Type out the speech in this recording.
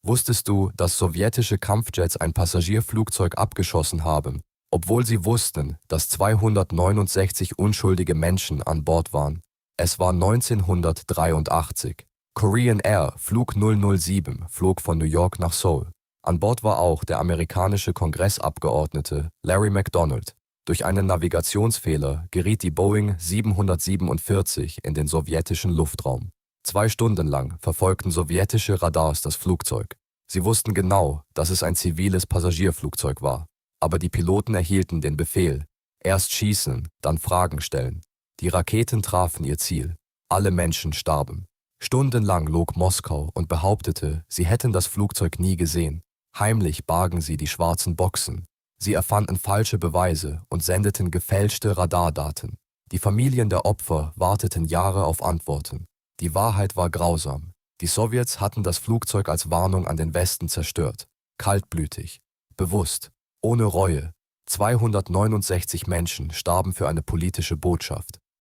Wusstest du, dass sowjetische Kampfjets ein Passagierflugzeug abgeschossen haben, obwohl sie wussten, dass 269 unschuldige Menschen an Bord waren? Es war 1983. Korean Air Flug 007 flog von New York nach Seoul. An Bord war auch der amerikanische Kongressabgeordnete Larry McDonald. Durch einen Navigationsfehler geriet die Boeing 747 in den sowjetischen Luftraum. 2 Stunden lang verfolgten sowjetische Radars das Flugzeug. Sie wussten genau, dass es ein ziviles Passagierflugzeug war. Aber die Piloten erhielten den Befehl: erst schießen, dann Fragen stellen. Die Raketen trafen ihr Ziel. Alle Menschen starben. Stundenlang log Moskau und behauptete, sie hätten das Flugzeug nie gesehen. Heimlich bargen sie die schwarzen Boxen. Sie erfanden falsche Beweise und sendeten gefälschte Radardaten. Die Familien der Opfer warteten Jahre auf Antworten. Die Wahrheit war grausam. Die Sowjets hatten das Flugzeug als Warnung an den Westen zerstört. Kaltblütig, bewusst, ohne Reue. 269 Menschen starben für eine politische Botschaft.